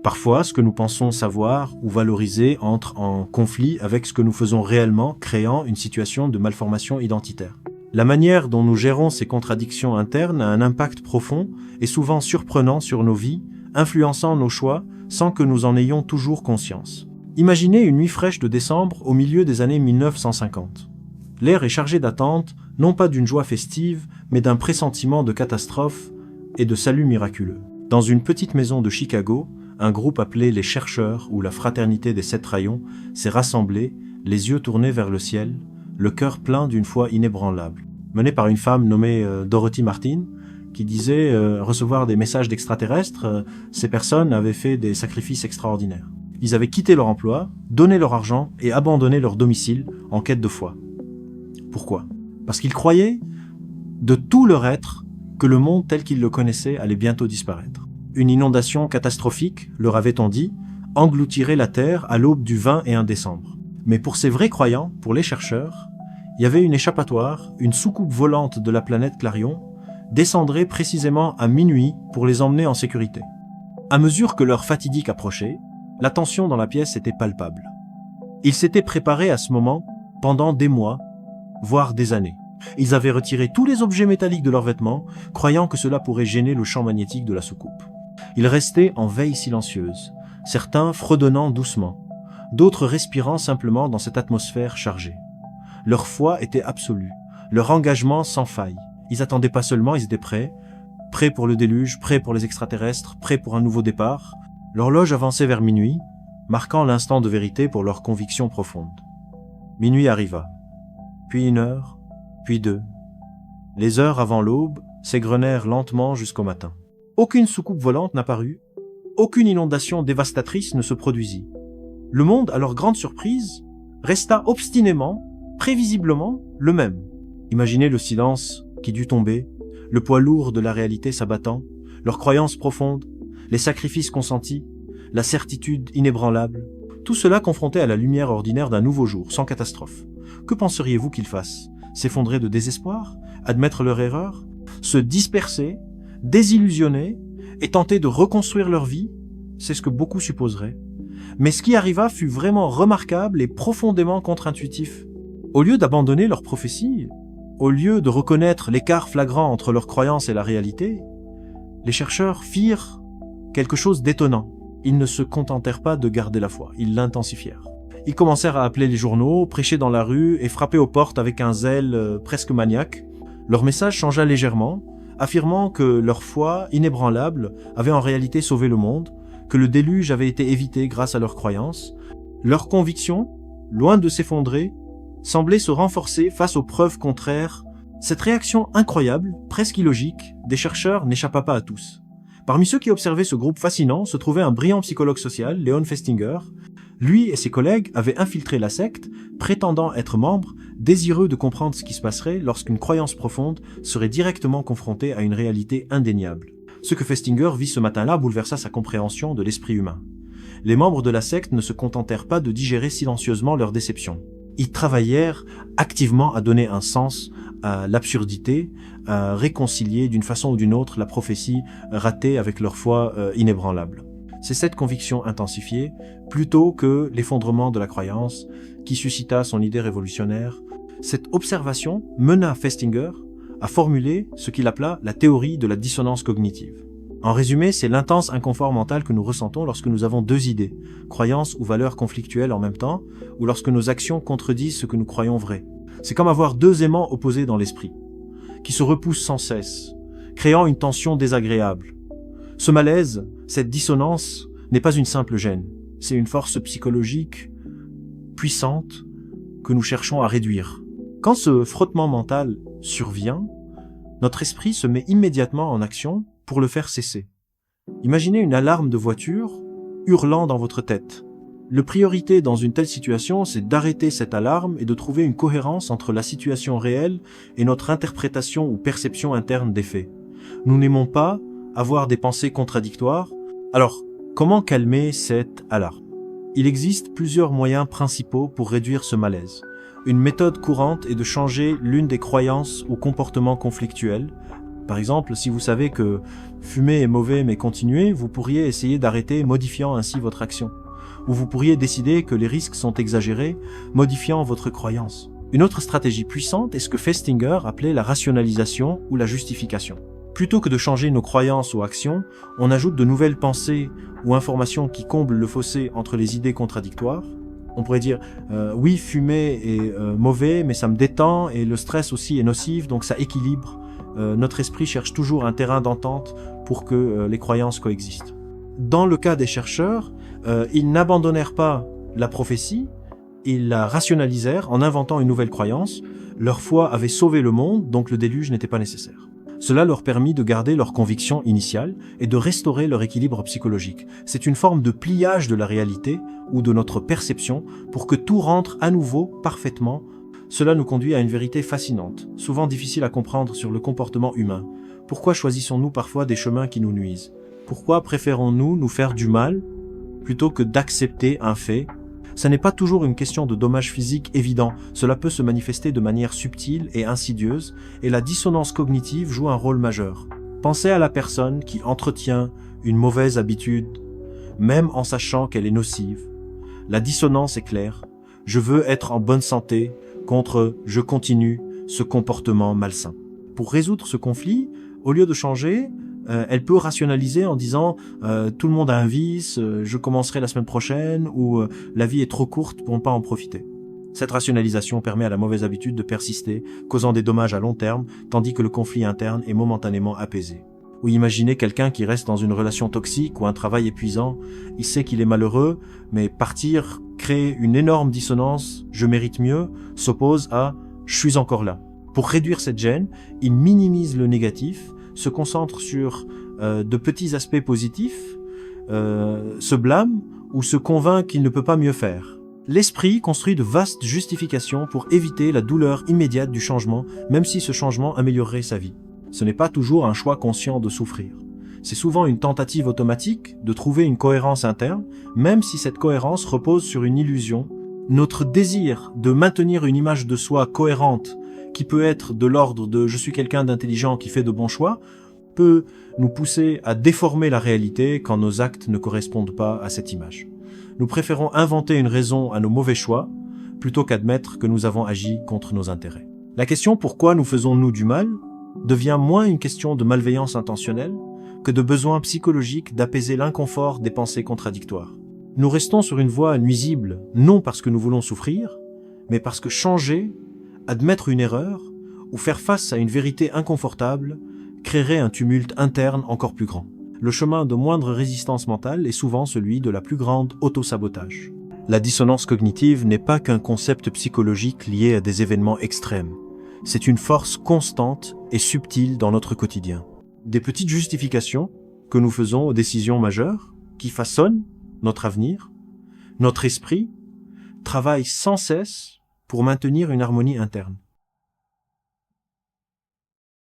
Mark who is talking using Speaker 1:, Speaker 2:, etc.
Speaker 1: Parfois, ce que nous pensons savoir ou valoriser entre en conflit avec ce que nous faisons réellement, créant une situation de malformation identitaire. La manière dont nous gérons ces contradictions internes a un impact profond et souvent surprenant sur nos vies, influençant nos choix sans que nous en ayons toujours conscience. Imaginez une nuit fraîche de décembre au milieu des années 1950. L'air est chargé d'attente, non pas d'une joie festive, mais d'un pressentiment de catastrophe et de salut miraculeux. Dans une petite maison de Chicago, un groupe appelé les Chercheurs ou la Fraternité des 7 Rayons s'est rassemblé, les yeux tournés vers le ciel, le cœur plein d'une foi inébranlable. Mené par une femme nommée Dorothy Martin, qui disait recevoir des messages d'extraterrestres, ces personnes avaient fait des sacrifices extraordinaires. Ils avaient quitté leur emploi, donné leur argent et abandonné leur domicile en quête de foi. Pourquoi ? Parce qu'ils croyaient, de tout leur être, que le monde tel qu'ils le connaissaient allait bientôt disparaître. Une inondation catastrophique, leur avait-on dit, engloutirait la Terre à l'aube du 21 décembre. Mais pour ces vrais croyants, pour les chercheurs, il y avait une échappatoire, une soucoupe volante de la planète Clarion, descendrait précisément à minuit pour les emmener en sécurité. À mesure que l'heure fatidique approchait, la tension dans la pièce était palpable. Ils s'étaient préparés à ce moment pendant des mois, voire des années. Ils avaient retiré tous les objets métalliques de leurs vêtements, croyant que cela pourrait gêner le champ magnétique de la soucoupe. Ils restaient en veille silencieuse, certains fredonnant doucement, d'autres respirant simplement dans cette atmosphère chargée. Leur foi était absolue, leur engagement sans faille. Ils attendaient pas seulement, ils étaient prêts pour le déluge, prêts pour les extraterrestres, prêts pour un nouveau départ. L'horloge avançait vers minuit, marquant l'instant de vérité pour leurs convictions profondes. Minuit arriva, puis 1 heure, puis 2. Les heures avant l'aube s'égrenèrent lentement jusqu'au matin. Aucune soucoupe volante n'apparut, aucune inondation dévastatrice ne se produisit. Le monde, à leur grande surprise, resta obstinément, prévisiblement, le même. Imaginez le silence qui dut tomber, le poids lourd de la réalité s'abattant, leurs croyances profondes, les sacrifices consentis, la certitude inébranlable, tout cela confronté à la lumière ordinaire d'un nouveau jour, sans catastrophe. Que penseriez-vous qu'ils fassent ? S'effondrer de désespoir ? Admettre leur erreur ? Se disperser ? Désillusionner ? Et tenter de reconstruire leur vie ? C'est ce que beaucoup supposeraient. Mais ce qui arriva fut vraiment remarquable et profondément contre-intuitif. Au lieu d'abandonner leur prophétie, au lieu de reconnaître l'écart flagrant entre leurs croyances et la réalité, les chercheurs firent quelque chose d'étonnant. Ils ne se contentèrent pas de garder la foi, ils l'intensifièrent. Ils commencèrent à appeler les journaux, prêcher dans la rue et frapper aux portes avec un zèle presque maniaque. Leur message changea légèrement, affirmant que leur foi inébranlable avait en réalité sauvé le monde, que le déluge avait été évité grâce à leurs croyances. Leur conviction, loin de s'effondrer, semblait se renforcer face aux preuves contraires. Cette réaction incroyable, presque illogique, des chercheurs n'échappa pas à tous. Parmi ceux qui observaient ce groupe fascinant se trouvait un brillant psychologue social, Leon Festinger. Lui et ses collègues avaient infiltré la secte, prétendant être membres, désireux de comprendre ce qui se passerait lorsqu'une croyance profonde serait directement confrontée à une réalité indéniable. Ce que Festinger vit ce matin-là bouleversa sa compréhension de l'esprit humain. Les membres de la secte ne se contentèrent pas de digérer silencieusement leur déception. Ils travaillèrent activement à donner un sens à l'absurdité, à réconcilier d'une façon ou d'une autre la prophétie ratée avec leur foi inébranlable. C'est cette conviction intensifiée, plutôt que l'effondrement de la croyance, qui suscita son idée révolutionnaire. Cette observation mena Festinger à formuler ce qu'il appela la théorie de la dissonance cognitive. En résumé, c'est l'intense inconfort mental que nous ressentons lorsque nous avons deux idées, croyances ou valeurs conflictuelles en même temps, ou lorsque nos actions contredisent ce que nous croyons vrai. C'est comme avoir deux aimants opposés dans l'esprit, qui se repoussent sans cesse, créant une tension désagréable. Ce malaise, cette dissonance, n'est pas une simple gêne, c'est une force psychologique puissante que nous cherchons à réduire. Quand ce frottement mental survient, notre esprit se met immédiatement en action pour le faire cesser. Imaginez une alarme de voiture hurlant dans votre tête. La priorité dans une telle situation, c'est d'arrêter cette alarme et de trouver une cohérence entre la situation réelle et notre interprétation ou perception interne des faits. Nous n'aimons pas avoir des pensées contradictoires. Alors, comment calmer cette alarme ? Il existe plusieurs moyens principaux pour réduire ce malaise. Une méthode courante est de changer l'une des croyances ou comportements conflictuels Par exemple, si vous savez que fumer est mauvais mais continuez, vous pourriez essayer d'arrêter, modifiant ainsi votre action. Ou vous pourriez décider que les risques sont exagérés, modifiant votre croyance. Une autre stratégie puissante est ce que Festinger appelait la rationalisation ou la justification. Plutôt que de changer nos croyances ou actions, on ajoute de nouvelles pensées ou informations qui comblent le fossé entre les idées contradictoires. On pourrait dire oui, fumer est mauvais, mais ça me détend et le stress aussi est nocif, donc ça équilibre. Notre esprit cherche toujours un terrain d'entente pour que les croyances coexistent. Dans le cas des chercheurs, ils n'abandonnèrent pas la prophétie, ils la rationalisèrent en inventant une nouvelle croyance. Leur foi avait sauvé le monde, donc le déluge n'était pas nécessaire. Cela leur permit de garder leur conviction initiale et de restaurer leur équilibre psychologique. C'est une forme de pliage de la réalité ou de notre perception pour que tout rentre à nouveau parfaitement. Cela nous conduit à une vérité fascinante, souvent difficile à comprendre sur le comportement humain. Pourquoi choisissons-nous parfois des chemins qui nous nuisent? Pourquoi préférons-nous nous faire du mal plutôt que d'accepter un fait? Ce n'est pas toujours une question de dommage physique évident, cela peut se manifester de manière subtile et insidieuse, et la dissonance cognitive joue un rôle majeur. Pensez à la personne qui entretient une mauvaise habitude, même en sachant qu'elle est nocive. La dissonance est claire. Je veux être en bonne santé contre je continue ce comportement malsain. Pour résoudre ce conflit, au lieu de changer, elle peut rationaliser en disant tout le monde a un vice, je commencerai la semaine prochaine, ou la vie est trop courte pour ne pas en profiter. Cette rationalisation permet à la mauvaise habitude de persister, causant des dommages à long terme, tandis que le conflit interne est momentanément apaisé. Ou imaginez quelqu'un qui reste dans une relation toxique ou un travail épuisant, il sait qu'il est malheureux, mais partir crée une énorme dissonance, je mérite mieux, s'oppose à je suis encore là. Pour réduire cette gêne, il minimise le négatif, se concentre sur de petits aspects positifs, se blâme ou se convainc qu'il ne peut pas mieux faire. L'esprit construit de vastes justifications pour éviter la douleur immédiate du changement, même si ce changement améliorerait sa vie. Ce n'est pas toujours un choix conscient de souffrir. C'est souvent une tentative automatique de trouver une cohérence interne, même si cette cohérence repose sur une illusion. Notre désir de maintenir une image de soi cohérente, qui peut être de l'ordre de « je suis quelqu'un d'intelligent qui fait de bons choix », peut nous pousser à déformer la réalité quand nos actes ne correspondent pas à cette image. Nous préférons inventer une raison à nos mauvais choix, plutôt qu'admettre que nous avons agi contre nos intérêts. La question « pourquoi nous faisons-nous du mal ?» devient moins une question de malveillance intentionnelle que de besoin psychologique d'apaiser l'inconfort des pensées contradictoires. Nous restons sur une voie nuisible, non parce que nous voulons souffrir, mais parce que changer, admettre une erreur ou faire face à une vérité inconfortable créerait un tumulte interne encore plus grand. Le chemin de moindre résistance mentale est souvent celui de la plus grande autosabotage. La dissonance cognitive n'est pas qu'un concept psychologique lié à des événements extrêmes. C'est une force constante et subtile dans notre quotidien. Des petites justifications que nous faisons aux décisions majeures qui façonnent notre avenir, notre esprit travaille sans cesse pour maintenir une harmonie interne.